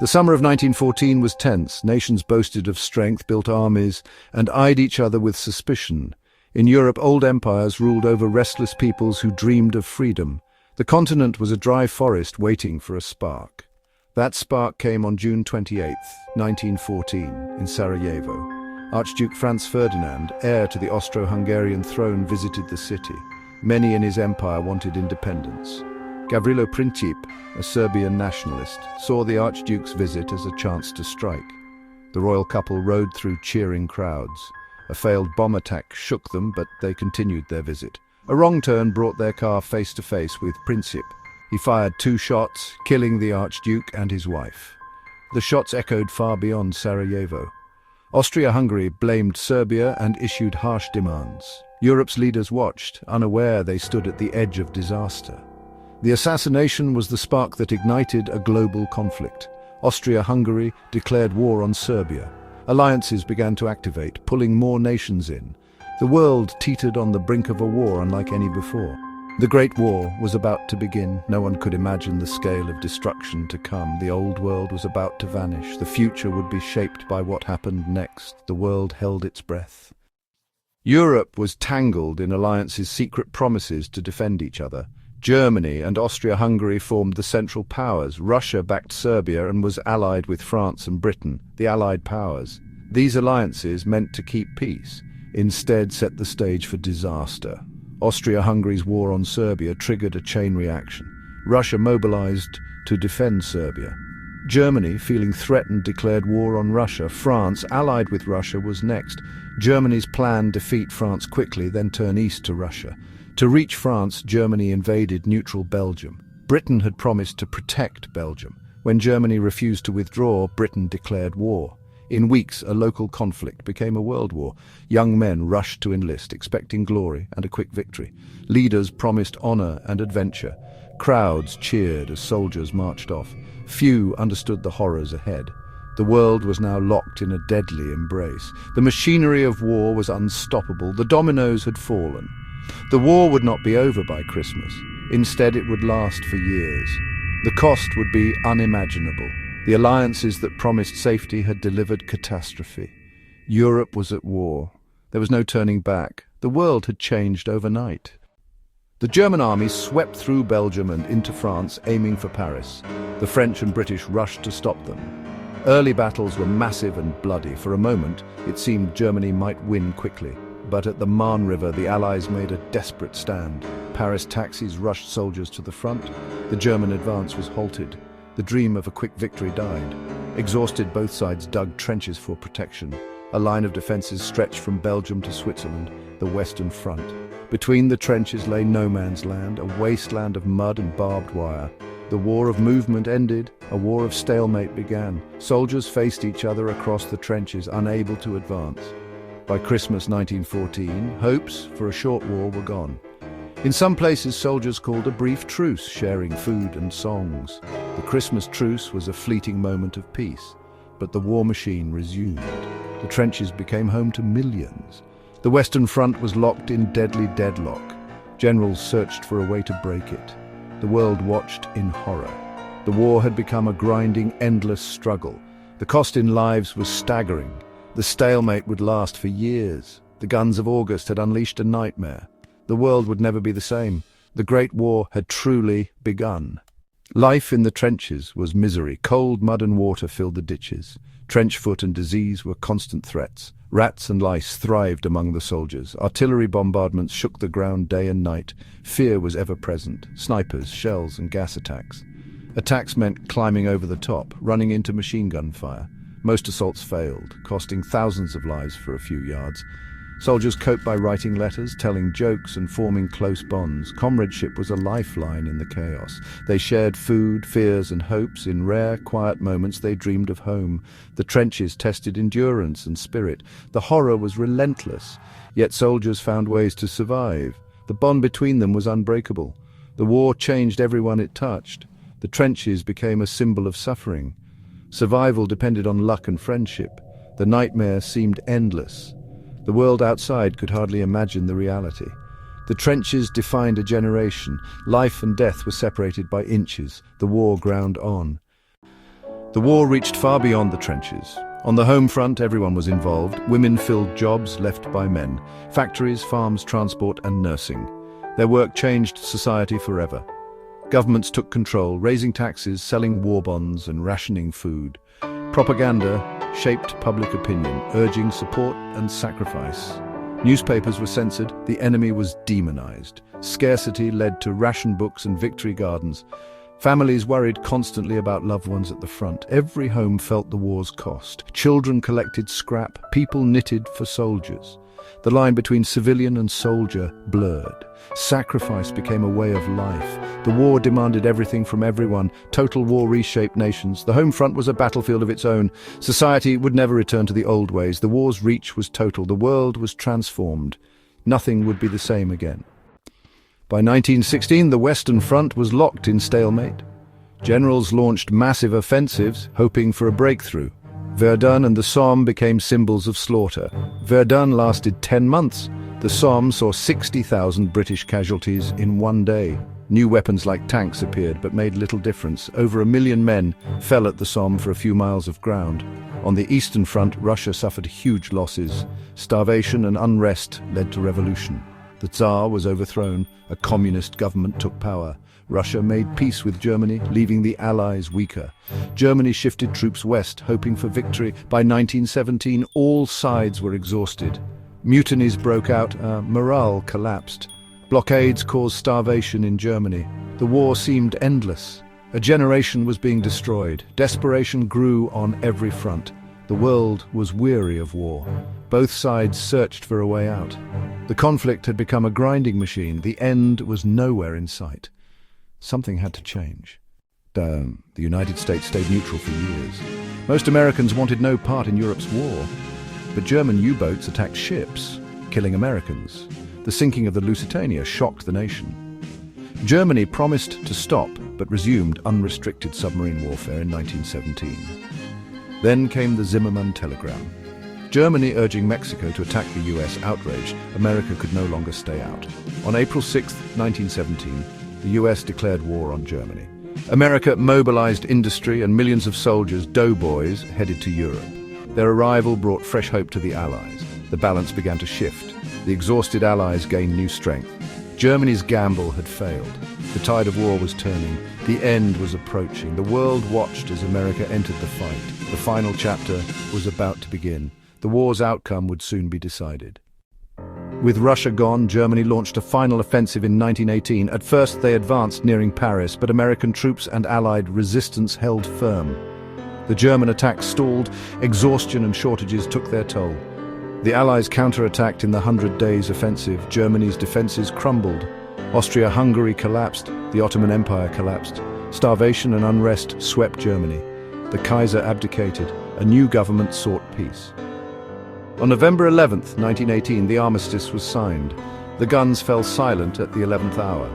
The summer of 1914 was tense. Nations boasted of strength, built armies, and eyed each other with suspicion. In Europe, old empires ruled over restless peoples who dreamed of freedom. The continent was a dry forest waiting for a spark. That spark came on June 28, 1914, in Sarajevo. Archduke Franz Ferdinand, heir to the Austro-Hungarian throne, visited the city. Many in his empire wanted independence. Gavrilo Princip, a Serbian nationalist, saw the Archduke's visit as a chance to strike. The royal couple rode through cheering crowds. A failed bomb attack shook them, but they continued their visit. A wrong turn brought their car face to face with Princip. He fired 2 shots, killing the Archduke and his wife. The shots echoed far beyond Sarajevo. Austria-Hungary blamed Serbia and issued harsh demands. Europe's leaders watched, unaware they stood at the edge of disaster. The assassination was the spark that ignited a global conflict. Austria-Hungary declared war on Serbia. Alliances began to activate, pulling more nations in. The world teetered on the brink of a war unlike any before. The Great War was about to begin. No one could imagine the scale of destruction to come. The old world was about to vanish. The future would be shaped by what happened next. The world held its breath. Europe was tangled in alliances' secret promises to defend each other. Germany and Austria-Hungary formed the Central Powers. Russia backed Serbia and was allied with France and Britain, the Allied powers. These alliances, meant to keep peace, instead set the stage for disaster. Austria-Hungary's war on Serbia triggered a chain reaction. Russia mobilized to defend Serbia. Germany, feeling threatened, declared war on Russia. France, allied with Russia, was next. Germany's plan: defeat France quickly, then turn east to Russia. To reach France, Germany invaded neutral Belgium. Britain had promised to protect Belgium. When Germany refused to withdraw, Britain declared war. In weeks, a local conflict became a world war. Young men rushed to enlist, expecting glory and a quick victory. Leaders promised honor and adventure. Crowds cheered as soldiers marched off. Few understood the horrors ahead. The world was now locked in a deadly embrace. The machinery of war was unstoppable. The dominoes had fallen. The war would not be over by Christmas. Instead, it would last for years. The cost would be unimaginable. The alliances that promised safety had delivered catastrophe. Europe was at war. There was no turning back. The world had changed overnight. The German armies swept through Belgium and into France, aiming for Paris. The French and British rushed to stop them. Early battles were massive and bloody. For a moment, it seemed Germany might win quickly. But at the Marne River, the Allies made a desperate stand. Paris taxis rushed soldiers to the front. The German advance was halted. The dream of a quick victory died. Exhausted, both sides dug trenches for protection. A line of defences stretched from Belgium to Switzerland, the Western Front. Between the trenches lay no man's land, a wasteland of mud and barbed wire. The war of movement ended. A war of stalemate began. Soldiers faced each other across the trenches, unable to advance. By Christmas 1914, hopes for a short war were gone. In some places, soldiers called a brief truce, sharing food and songs. The Christmas truce was a fleeting moment of peace, but the war machine resumed. The trenches became home to millions. The Western Front was locked in deadly deadlock. Generals searched for a way to break it. The world watched in horror. The war had become a grinding, endless struggle. The cost in lives was staggering. The stalemate would last for years. The guns of August had unleashed a nightmare. The world would never be the same. The Great War had truly begun. Life in the trenches was misery. Cold mud and water filled the ditches. Trench foot and disease were constant threats. Rats and lice thrived among the soldiers. Artillery bombardments shook the ground day and night. Fear was ever present. Snipers, shells and gas attacks. Attacks meant climbing over the top, running into machine gun fire. Most assaults failed, costing thousands of lives for a few yards. Soldiers coped by writing letters, telling jokes and forming close bonds. Comradeship was a lifeline in the chaos. They shared food, fears and hopes. In rare, quiet moments they dreamed of home. The trenches tested endurance and spirit. The horror was relentless, yet soldiers found ways to survive. The bond between them was unbreakable. The war changed everyone it touched. The trenches became a symbol of suffering. Survival depended on luck and friendship. The nightmare seemed endless. The world outside could hardly imagine the reality. The trenches defined a generation. Life and death were separated by inches. The war ground on. The war reached far beyond the trenches. On the home front, everyone was involved. Women filled jobs left by men. Factories, farms, transport, and nursing. Their work changed society forever. Governments took control, raising taxes, selling war bonds, and rationing food. Propaganda shaped public opinion, urging support and sacrifice. Newspapers were censored, the enemy was demonized. Scarcity led to ration books and victory gardens. Families worried constantly about loved ones at the front. Every home felt the war's cost. Children collected scrap, people knitted for soldiers. The line between civilian and soldier blurred. Sacrifice became a way of life. The war demanded everything from everyone. Total war reshaped nations. The home front was a battlefield of its own. Society would never return to the old ways. The war's reach was total. The world was transformed. Nothing would be the same again. By 1916, the Western Front was locked in stalemate. Generals launched massive offensives, hoping for a breakthrough. Verdun and the Somme became symbols of slaughter. Verdun lasted 10 months. The Somme saw 60,000 British casualties in one day. New weapons like tanks appeared, but made little difference. Over 1 million men fell at the Somme for a few miles of ground. On the Eastern Front, Russia suffered huge losses. Starvation and unrest led to revolution. The Tsar was overthrown. A communist government took power. Russia made peace with Germany, leaving the Allies weaker. Germany shifted troops west, hoping for victory. By 1917, all sides were exhausted. Mutinies broke out, morale collapsed. Blockades caused starvation in Germany. The war seemed endless. A generation was being destroyed. Desperation grew on every front. The world was weary of war. Both sides searched for a way out. The conflict had become a grinding machine. The end was nowhere in sight. Something had to change. The United States stayed neutral for years. Most Americans wanted no part in Europe's war. But German U-boats attacked ships, killing Americans. The sinking of the Lusitania shocked the nation. Germany promised to stop, but resumed unrestricted submarine warfare in 1917. Then came the Zimmermann telegram. Germany urging Mexico to attack the US, outraged, America could no longer stay out. On April 6, 1917, the US declared war on Germany. America mobilized industry and millions of soldiers, doughboys, headed to Europe. Their arrival brought fresh hope to the Allies. The balance began to shift. The exhausted Allies gained new strength. Germany's gamble had failed. The tide of war was turning. The end was approaching. The world watched as America entered the fight. The final chapter was about to begin. The war's outcome would soon be decided. With Russia gone, Germany launched a final offensive in 1918. At first they advanced, nearing Paris, but American troops and Allied resistance held firm. The German attack stalled. Exhaustion and shortages took their toll. The Allies counterattacked in the 100 Days Offensive. Germany's defenses crumbled. Austria-Hungary collapsed. The Ottoman Empire collapsed. Starvation and unrest swept Germany. The Kaiser abdicated. A new government sought peace. On November 11, 1918, the armistice was signed. The guns fell silent at the 11th hour.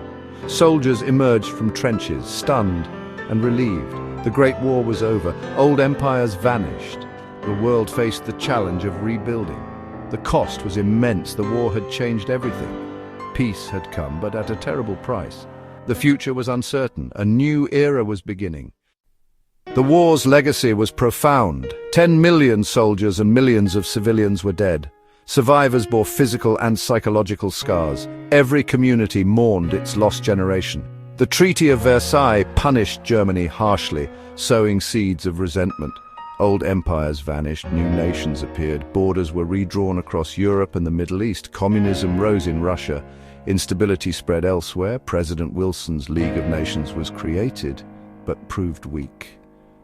Soldiers emerged from trenches, stunned and relieved. The Great War was over. Old empires vanished. The world faced the challenge of rebuilding. The cost was immense. The war had changed everything. Peace had come, but at a terrible price. The future was uncertain. A new era was beginning. The war's legacy was profound. 10 million soldiers and millions of civilians were dead. Survivors bore physical and psychological scars. Every community mourned its lost generation. The Treaty of Versailles punished Germany harshly, sowing seeds of resentment. Old empires vanished, new nations appeared, borders were redrawn across Europe and the Middle East. Communism rose in Russia. Instability spread elsewhere. President Wilson's League of Nations was created, but proved weak.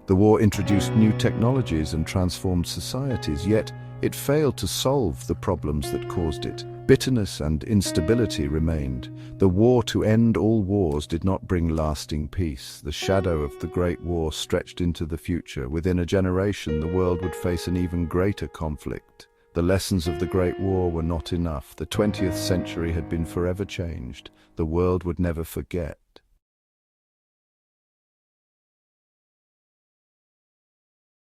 The war introduced new technologies and transformed societies, yet it failed to solve the problems that caused it. Bitterness and instability remained. The war to end all wars did not bring lasting peace. The shadow of the Great War stretched into the future. Within a generation, the world would face an even greater conflict. The lessons of the Great War were not enough. The 20th century had been forever changed. The world would never forget.